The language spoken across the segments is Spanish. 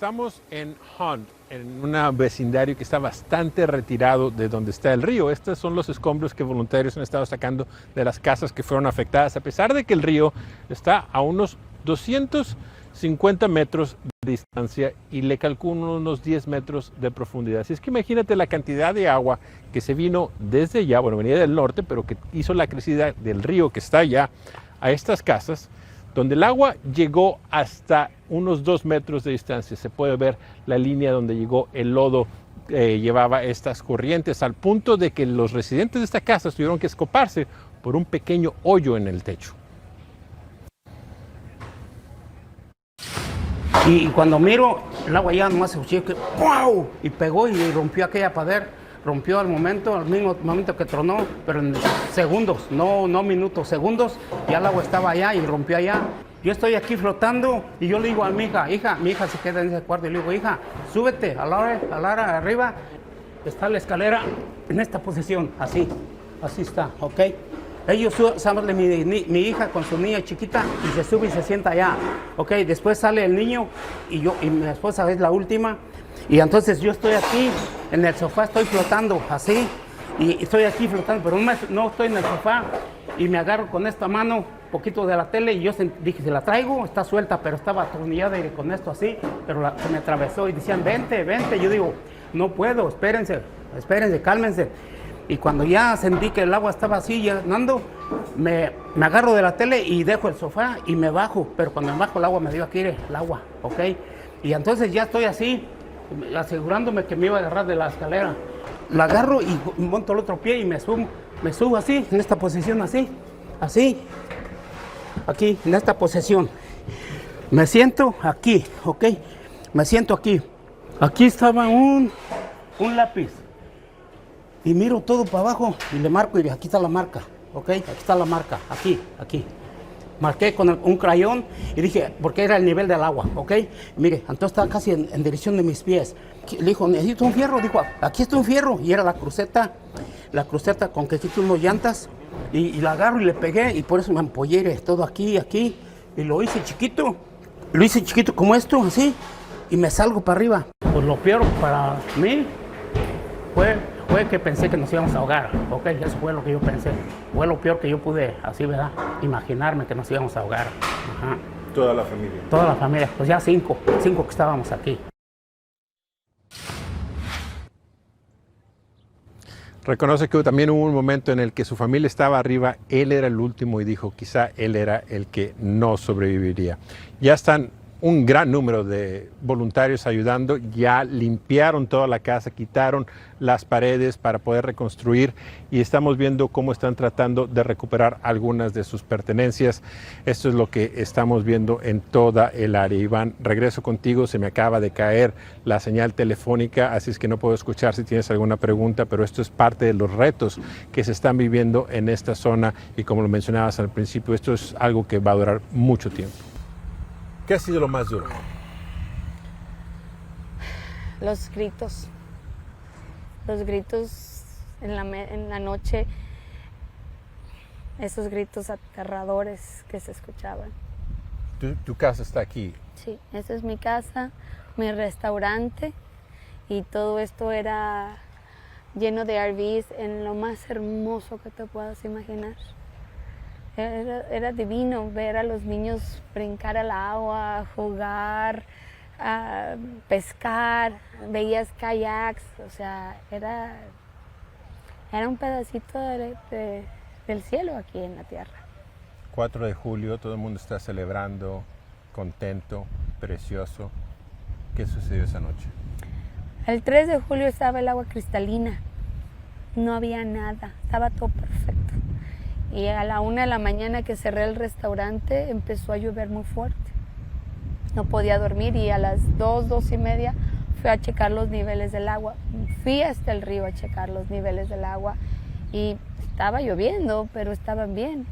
Estamos en Hunt, en un vecindario que está bastante retirado de donde está el río. Estos son los escombros que voluntarios han estado sacando de las casas que fueron afectadas, a pesar de que el río está a unos 250 metros de distancia y le calculo unos 10 metros de profundidad. Así es que imagínate la cantidad de agua que se vino desde allá, bueno, venía del norte, pero que hizo la crecida del río que está allá a estas casas, donde el agua llegó hasta unos 2 metros de distancia. Se puede ver la línea donde llegó el lodo, llevaba estas corrientes, al punto de que los residentes de esta casa tuvieron que escoparse por un pequeño hoyo en el techo. Y cuando miro, el agua ya nomás se escuchó que ¡wow! Y pegó y rompió aquella pared. Rompió al mismo momento que tronó, pero en segundos, no minutos, segundos, ya el agua estaba allá y rompió allá. Yo estoy aquí flotando y yo le digo a mi hija se queda en ese cuarto y le digo, hija, súbete a la hora arriba, está la escalera en esta posición, así está, ¿ok? Ellos sale mi hija con su niña chiquita y se sube y se sienta allá, ¿ok? Después sale el niño y mi esposa es la última. Y entonces yo estoy aquí en el sofá, estoy flotando así, y estoy aquí flotando, pero no estoy en el sofá, y me agarro con esta mano poquito de la tele, y yo dije, si la traigo, está suelta, pero estaba atornillada con esto así, pero se me atravesó, y decían, vente, yo digo, no puedo, espérense, cálmense. Y cuando ya sentí que el agua estaba así llenando, me agarro de la tele y dejo el sofá y me bajo, pero cuando me bajo el agua me dio aquí el agua, ¿ok? Y entonces ya estoy así, asegurándome que me iba a agarrar de la escalera. La agarro y monto el otro pie y me subo así, en esta posición así, aquí, en esta posición. Me siento aquí, ¿ok? Me siento aquí. Aquí estaba un lápiz. Y miro todo para abajo y le marco y aquí está la marca, ¿ok? Aquí está la marca, aquí. Marqué con un crayón y dije, porque era el nivel del agua, ¿ok? Mire, entonces estaba casi en dirección de mis pies. Le dijo, necesito un fierro. Dijo, aquí está un fierro. Y era la cruceta con que quito unos llantas. Y la agarro y le pegué y por eso me empollé todo aquí. Y lo hice chiquito como esto, así. Y me salgo para arriba. Pues lo peor para mí fue que pensé que nos íbamos a ahogar, ¿ok? Eso fue lo que yo pensé. Fue lo peor que yo pude, así, ¿verdad? Imaginarme que nos íbamos a ahogar. Ajá. ¿Toda la familia? Toda la familia, pues ya cinco que estábamos aquí. Reconoce que también hubo un momento en el que su familia estaba arriba, él era el último y dijo, quizá él era el que no sobreviviría. Ya están un gran número de voluntarios ayudando, ya limpiaron toda la casa, quitaron las paredes para poder reconstruir y estamos viendo cómo están tratando de recuperar algunas de sus pertenencias. Esto es lo que estamos viendo en toda el área. Iván, regreso contigo, se me acaba de caer la señal telefónica, así es que no puedo escuchar si tienes alguna pregunta, pero esto es parte de los retos que se están viviendo en esta zona y como lo mencionabas al principio, esto es algo que va a durar mucho tiempo. ¿Qué ha sido lo más duro? Los gritos en la noche, esos gritos aterradores que se escuchaban. ¿Tu casa está aquí? Sí, esa es mi casa, mi restaurante y todo esto era lleno de RVs en lo más hermoso que te puedas imaginar. Era divino ver a los niños brincar al agua, jugar, pescar, veías kayaks, o sea, era un pedacito del cielo aquí en la tierra. 4 de julio, todo el mundo está celebrando, contento, precioso. ¿Qué sucedió esa noche? El 3 de julio estaba el agua cristalina, no había nada, estaba todo perfecto. Y a la 1 de la mañana que cerré el restaurante empezó a llover muy fuerte. No podía dormir y a las 2:30 fui a checar los niveles del agua. Fui hasta el río a checar los niveles del agua y estaba lloviendo, pero estaban bien.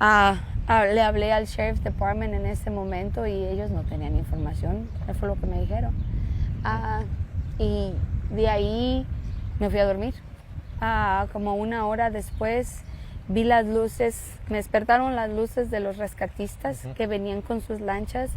Le hablé al Sheriff's Department en ese momento y ellos no tenían información, eso fue lo que me dijeron. Y de ahí me fui a dormir. Como 1 hora después vi las luces, me despertaron las luces de los rescatistas que venían con sus lanchas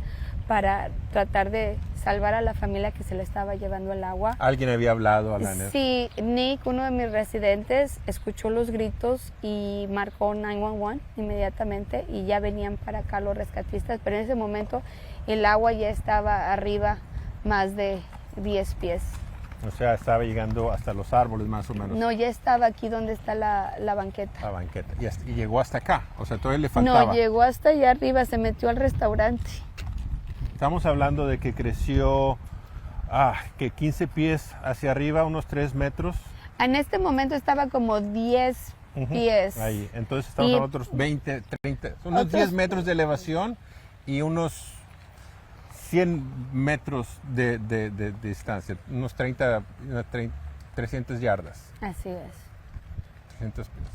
para tratar de salvar a la familia que se le estaba llevando el agua. ¿Alguien había hablado a la NEF? Sí, Nick, uno de mis residentes, escuchó los gritos y marcó 911 inmediatamente y ya venían para acá los rescatistas, pero en ese momento el agua ya estaba arriba más de 10 pies. O sea, estaba llegando hasta los árboles más o menos. No, ya estaba aquí donde está la banqueta. La banqueta. Y llegó hasta acá. O sea, todavía le faltaba. No, llegó hasta allá arriba, se metió al restaurante. Estamos hablando de que creció que 15 pies hacia arriba, unos 3 metros. En este momento estaba como 10 pies. Ahí. Entonces estamos a otros 20, 30, unos 10 metros de elevación y unos 100 metros de distancia, unos 300 yardas. Así es. 300 pies.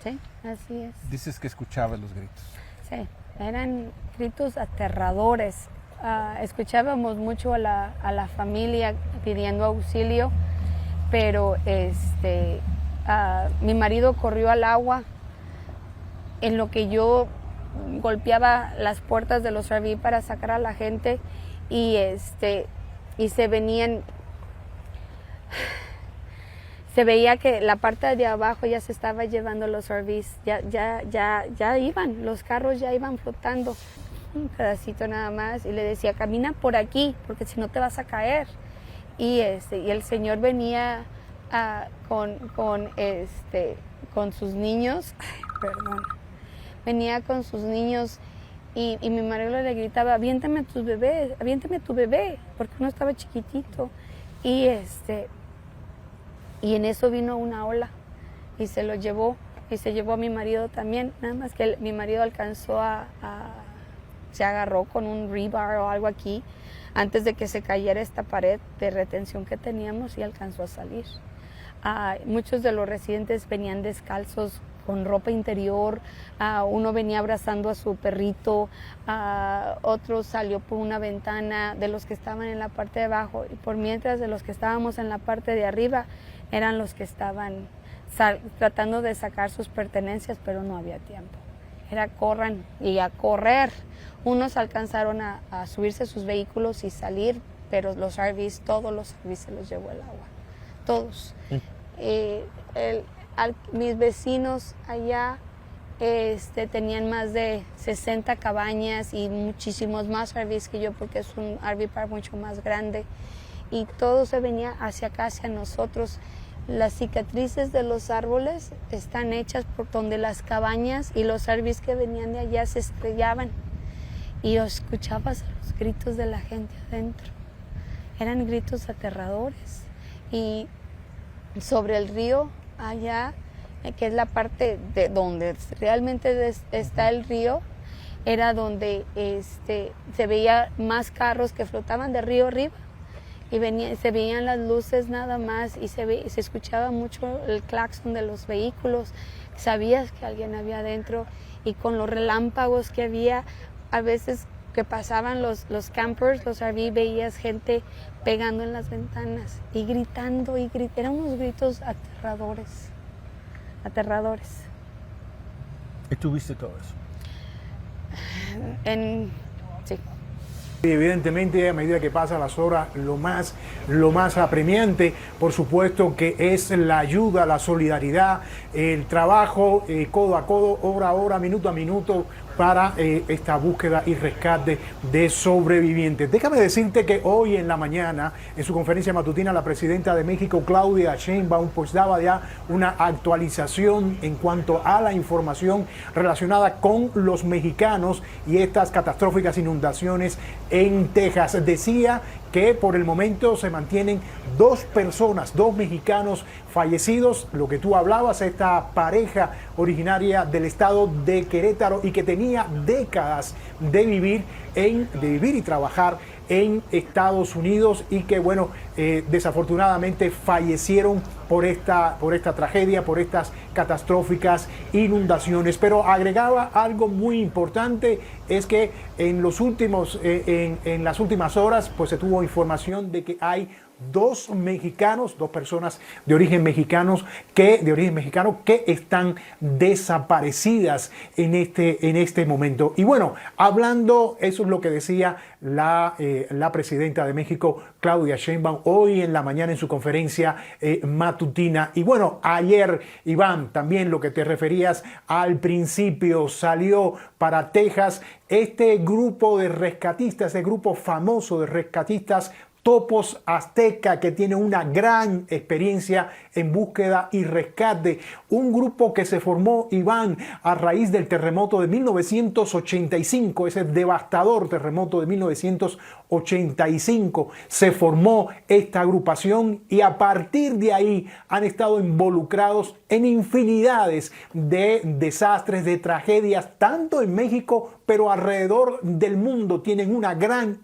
Sí, así es. Dices que escuchabas los gritos. Sí, eran gritos aterradores. Escuchábamos mucho a la familia pidiendo auxilio, pero mi marido corrió al agua en lo que yo golpeaba las puertas de los RV para sacar a la gente y se veía que la parte de abajo ya se estaba llevando los RVs, ya iban, los carros ya iban flotando, un pedacito nada más, y le decía, camina por aquí, porque si no te vas a caer. Y el señor venía con sus niños, venía con sus niños y mi marido le gritaba, aviéntame a tu bebé, porque uno estaba chiquitito. Y en eso vino una ola y se lo llevó, y se llevó a mi marido también, nada más que mi marido alcanzó se agarró con un rebar o algo aquí antes de que se cayera esta pared de retención que teníamos y alcanzó a salir. Muchos de los residentes venían descalzos con ropa interior, uno venía abrazando a su perrito, otro salió por una ventana de los que estaban en la parte de abajo, y por mientras de los que estábamos en la parte de arriba eran los que estaban tratando de sacar sus pertenencias, pero no había tiempo. Era corran y a correr. Unos alcanzaron a subirse a sus vehículos y salir, pero los RVs, todos los RVs se los llevó el agua, todos. Mis vecinos allá tenían más de 60 cabañas y muchísimos más RVs que yo, porque es un RV park mucho más grande, y todo se venía hacia acá, hacia nosotros. Las cicatrices de los árboles están hechas por donde las cabañas y los RVs que venían de allá se estrellaban, y escuchabas los gritos de la gente adentro. Eran gritos aterradores. Y sobre el río allá, que es la parte de donde realmente está el río, era donde se veía más carros que flotaban de río arriba, y se veían las luces nada más, y se escuchaba mucho el claxon de los vehículos. Sabías que alguien había adentro, y con los relámpagos que había, a veces que pasaban los campers, los RV, veías gente pegando en las ventanas y gritando, eran unos gritos aterradores. ¿Y tú viste todo eso? Sí. Evidentemente, a medida que pasan las horas, lo más apremiante, por supuesto, que es la ayuda, la solidaridad, el trabajo codo a codo, hora a hora, minuto a minuto, para esta búsqueda y rescate de sobrevivientes. Déjame decirte que hoy en la mañana, en su conferencia matutina, la presidenta de México, Claudia Sheinbaum, pues daba ya una actualización en cuanto a la información relacionada con los mexicanos y estas catastróficas inundaciones en Texas. Decía que por el momento se mantienen 2 personas, 2 mexicanos fallecidos, lo que tú hablabas, esta pareja originaria del estado de Querétaro y que tenía décadas de vivir y trabajar en Estados Unidos, y que bueno, desafortunadamente fallecieron por esta tragedia, por estas catastróficas inundaciones. Pero agregaba algo muy importante, es que en las últimas horas pues se tuvo información de que hay dos personas de origen mexicano que están desaparecidas en este momento. Y bueno, hablando, eso es lo que decía la presidenta de México, Claudia Sheinbaum, hoy en la mañana en su conferencia matutina. Y bueno, ayer, Iván, también lo que te referías al principio, salió para Texas este grupo de rescatistas, este grupo famoso de rescatistas Topos Azteca, que tiene una gran experiencia en búsqueda y rescate. Un grupo que se formó, Iván, a raíz del terremoto de 1985, ese devastador terremoto de 1985. Se formó esta agrupación y a partir de ahí han estado involucrados en infinidades de desastres, de tragedias, tanto en México, pero alrededor del mundo. Tienen una gran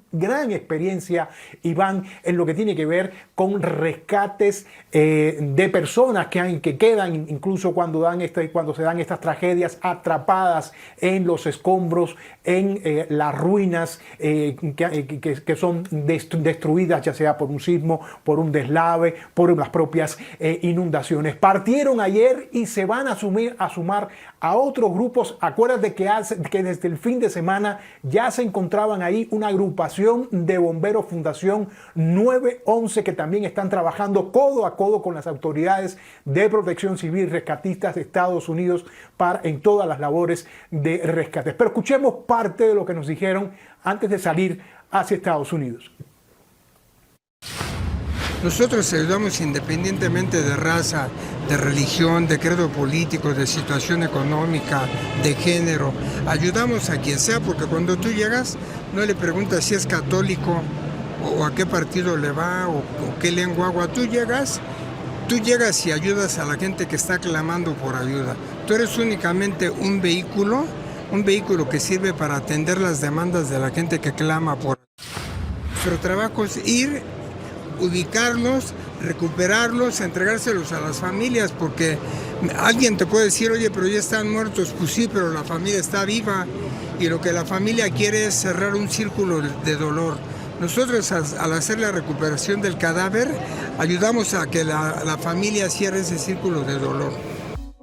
experiencia, Iván, en lo que tiene que ver con rescates de personas que quedan, incluso cuando se dan estas tragedias, atrapadas en los escombros, en las ruinas que son destruidas, ya sea por un sismo, por un deslave, por las propias inundaciones. Partieron ayer y se van a sumar a otros grupos. Acuérdate que desde el fin de semana ya se encontraban ahí una agrupación de bomberos, Fundación 911, que también están trabajando codo a codo con las autoridades de protección civil, rescatistas de Estados Unidos en todas las labores de rescate. Pero escuchemos parte de lo que nos dijeron antes de salir hacia Estados Unidos. Nosotros ayudamos independientemente de raza, de religión, de credo político, de situación económica, de género. Ayudamos a quien sea, porque cuando tú llegas no le preguntas si es católico o a qué partido le va o qué lengua agua. Tú llegas y ayudas a la gente que está clamando por ayuda. Tú eres únicamente un vehículo que sirve para atender las demandas de la gente que clama por ayuda. Nuestro trabajo es ir, ubicarlos, recuperarlos, entregárselos a las familias, porque alguien te puede decir, oye, pero ya están muertos. Pues sí, pero la familia está viva y lo que la familia quiere es cerrar un círculo de dolor. Nosotros, al hacer la recuperación del cadáver, ayudamos a que la familia cierre ese círculo de dolor.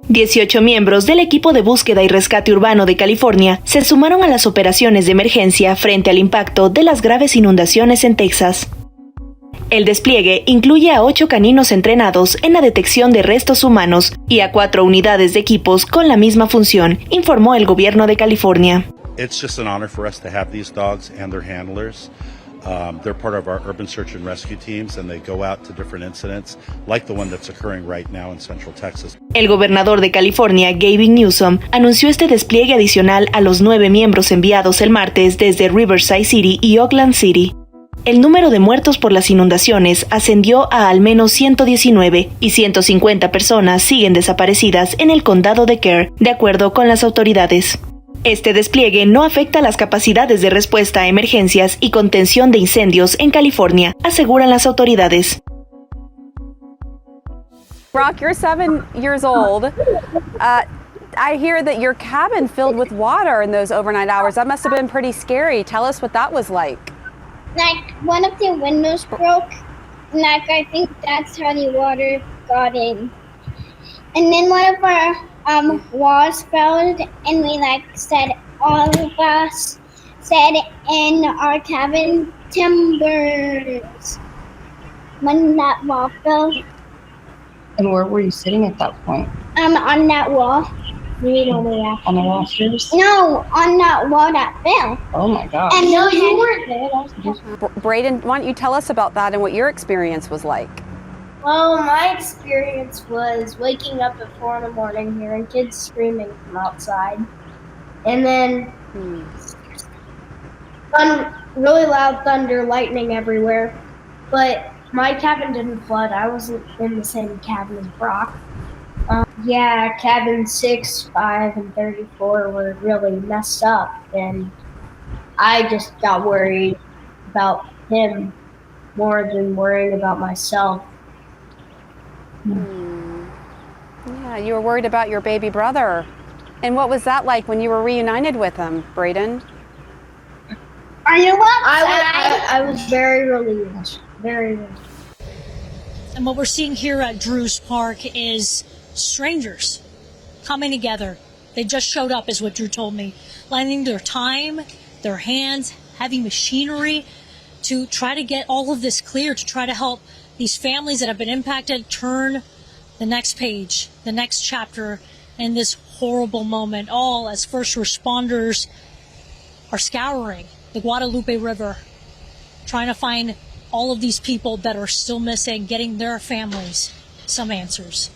18 miembros del equipo de búsqueda y rescate urbano de California se sumaron a las operaciones de emergencia frente al impacto de las graves inundaciones en Texas. El despliegue incluye a 8 caninos entrenados en la detección de restos humanos y a 4 unidades de equipos con la misma función, informó el gobierno de California. It's just an honor for us to have these dogs and their handlers. They're part of our urban search and rescue teams, and they go out to different incidents like the one that's occurring right now in Central Texas. El gobernador de California, Gavin Newsom, anunció este despliegue adicional a los 9 miembros enviados el martes desde Riverside City y Oakland City. El número de muertos por las inundaciones ascendió a al menos 119 y 150 personas siguen desaparecidas en el condado de Kerr, de acuerdo con las autoridades. Este despliegue no afecta las capacidades de respuesta a emergencias y contención de incendios en California, aseguran las autoridades. Brock, you're 7 years old. I hear that your cabin filled with water in those overnight hours. That must have been pretty scary. Tell us what that was like. Like, one of the windows broke, and I think that's how the water got in. And then one of our walls fell, and we said, all of us said in our cabin, timbers, when that wall fell. And where were you sitting at that point? On that wall. On the rafters? No, on that wall that fell. Oh my God. And no, you weren't there. Braden, why don't you tell us about that and what your experience was like? Well, my experience was waking up at 4 in the morning, hearing kids screaming from outside, and then really loud thunder, lightning everywhere. But my cabin didn't flood. I wasn't in the same cabin as Brock. Cabin 6, 5, and 34 were really messed up, and I just got worried about him more than worrying about myself. Yeah, you were worried about your baby brother. And what was that like when you were reunited with him, Braden? Are you outside? I was very relieved. Very relieved. And what we're seeing here at Drew's Park is strangers coming together. They just showed up, is what Drew told me, lending their time, their hands, heavy machinery to try to get all of this clear, to try to help these families that have been impacted turn the next page, the next chapter in this horrible moment, all as first responders are scouring the Guadalupe River, trying to find all of these people that are still missing, getting their families some answers.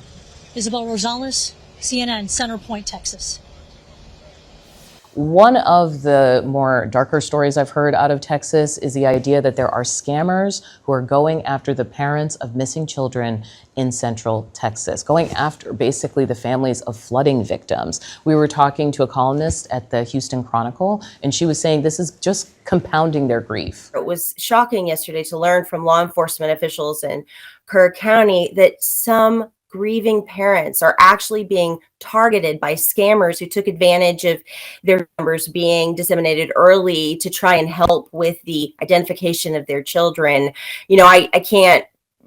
Isabel Rosales, CNN, Center Point, Texas. One of the more darker stories I've heard out of Texas is the idea that there are scammers who are going after the parents of missing children in Central Texas, going after basically the families of flooding victims. We were talking to a columnist at the Houston Chronicle, and she was saying this is just compounding their grief. It was shocking yesterday to learn from law enforcement officials in Kerr County that some grieving parents are actually being targeted by scammers who took advantage of their numbers being disseminated early to try and help with the identification of their children. You know, I can't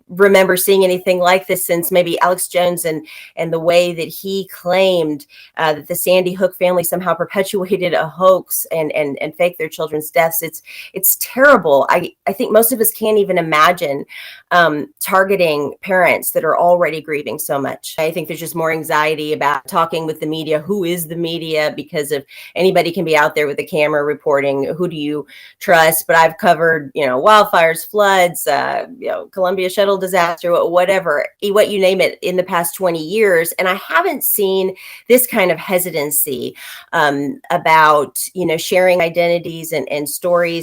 remember seeing anything like this since maybe Alex Jones and the way that he claimed that the Sandy Hook family somehow perpetuated a hoax and faked their children's deaths. It's terrible. I think most of us can't even imagine targeting parents that are already grieving so much. I think there's just more anxiety about talking with the media. Who is the media? Because if anybody can be out there with a camera reporting, who do you trust? But I've covered, wildfires, floods, Columbia shuttle disaster, whatever, what you name it, in the past 20 years. And I haven't seen this kind of hesitancy about, sharing identities and stories